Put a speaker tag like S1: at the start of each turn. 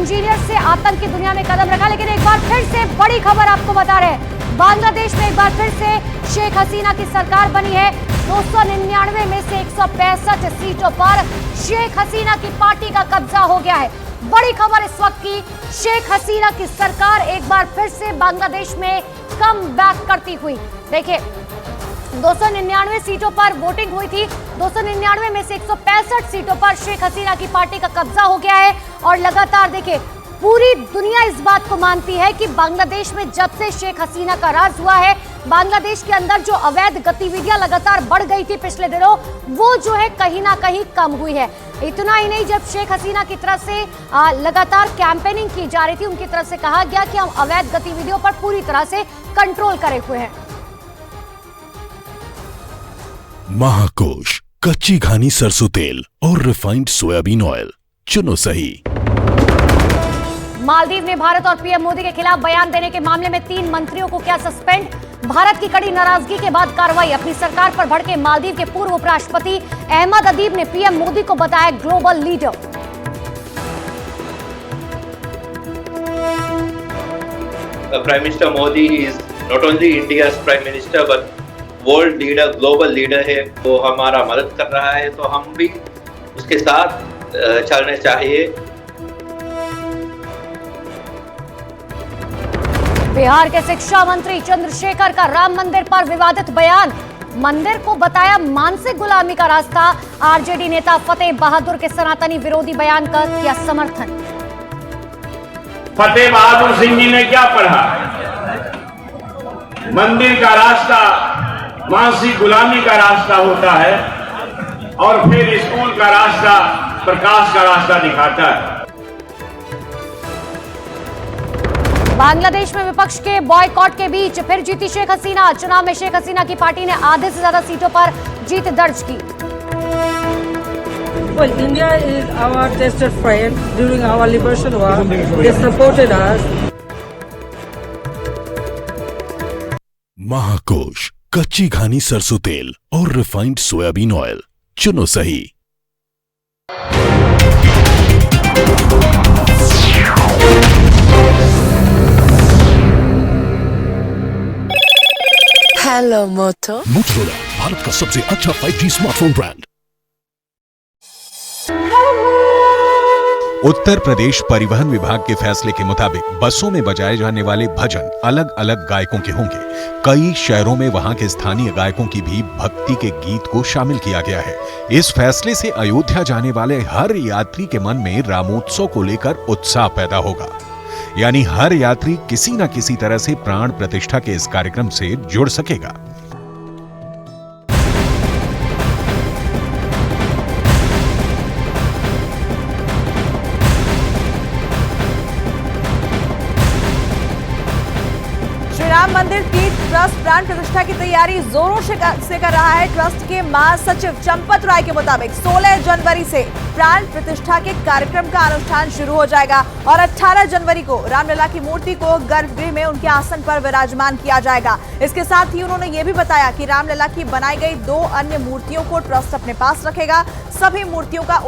S1: Engineer से आतंक की दुनिया में कदम रखा। लेकिन एक बार फिर से बड़ी खबर आपको बता रहे हैं, बांग्लादेश में एक बार फिर से शेख हसीना की सरकार बनी है। 299 में से 165 सीटों पर शेख हसीना की पार्टी का कब्जा हो गया है। बड़ी खबर इस वक्त की, शेख हसीना की सरकार एक बार फिर से बांग्लादेश में कम बैक करती हुई। देखिए 299 सीटों पर वोटिंग हुई थी, 299 में से 165 सीटों पर शेख हसीना की पार्टी का कब्जा हो गया है। और लगातार देखिए पूरी दुनिया इस बात को मानती है कि बांग्लादेश में जब से शेख हसीना का राज हुआ है, बांग्लादेश के अंदर जो अवैध गतिविधियां लगातार बढ़ गई थी पिछले दिनों, वो जो है कहीं ना कहीं कम हुई है। इतना ही नहीं, जब शेख हसीना की तरफ से लगातार कैंपेनिंग की जा रही थी, उनकी तरफ से कहा गया कि हम अवैध गतिविधियों पर पूरी तरह से कंट्रोल करे हुए हैं।
S2: महाकोश, कच्ची घानी सरसों तेल और रिफाइंड सोयाबीन ऑयल, चुनो सही।
S1: मालदीव ने भारत और पीएम मोदी के खिलाफ बयान देने के मामले में 3 मंत्रियों को किया सस्पेंड। भारत की कड़ी नाराजगी के बाद कार्रवाई। अपनी सरकार पर भड़के मालदीव के पूर्व उपराष्ट्रपति अहमद अदीब ने पीएम मोदी को बताया global leader.
S3: Prime Minister Modi is not only India's Prime Minister but world leader, global leader है, वो हमारा मदद कर रहा है, तो हम भी उसके साथ चलना चाहिए।
S1: बिहार के शिक्षा मंत्री चंद्रशेखर का राम मंदिर पर विवादित बयान। मंदिर को बताया मानसिक गुलामी का रास्ता। आरजेडी नेता फतेह बहादुर के सनातनी विरोधी बयान का किया समर्थन।
S4: फतेह बहादुर सिंह जी ने क्या पढ़ा? मंदिर का रास्ता मानसिक गुलामी का रास्ता होता है और फिर स्कूल का रास्ता प्रकाश का रास्ता दिखाता है।
S1: बांग्लादेश में विपक्ष के बॉयकॉट के बीच फिर जीती शेख हसीना। चुनाव में शेख हसीना की पार्टी ने आधे से ज्यादा सीटों पर जीत दर्ज की।
S5: Well, India is our tested friend during our liberation war. They supported us.
S2: महाकोश, कच्ची घानी सरसों तेल और रिफाइंड सोयाबीन ऑयल, चुनो सही।
S6: हेलो मोटो।
S2: मोटोरोला, भारत का सबसे अच्छा 5G smartphone brand.
S7: Uttar Pradesh परिवहन विभाग के फैसले के मुताबिक बसों में बजाए जाने वाले भजन अलग अलग गायकों के होंगे। कई शहरों में वहां के स्थानीय गायकों की भी भक्ति के गीत को शामिल किया गया है। इस फैसले से अयोध्या जाने वाले हर यात्री के मन में रामोत्सव को लेकर उत्साह पैदा होगा। यानी हर यात्री किसी न किसी तरह से प्राण प्रतिष्ठा के इस कार्यक्रम से जुड़ सकेगा।
S8: राम मंदिर तीर्थ ट्रस्ट प्राण प्रतिष्ठा की तैयारी जोरों से कर रहा है। ट्रस्ट के महासचिव चंपत राय के मुताबिक 16 जनवरी से प्राण प्रतिष्ठा के कार्यक्रम का अनुष्ठान शुरू हो जाएगा और 18 जनवरी को रामलला की मूर्ति को गर्भगृह में उनके आसन पर विराजमान किया जाएगा। इसके साथ ही उन्होंने ये भी बताया कि रामलला की बनाई गई 2 अन्य मूर्तियों को ट्रस्ट अपने पास रखेगा। सभी मूर्तियों का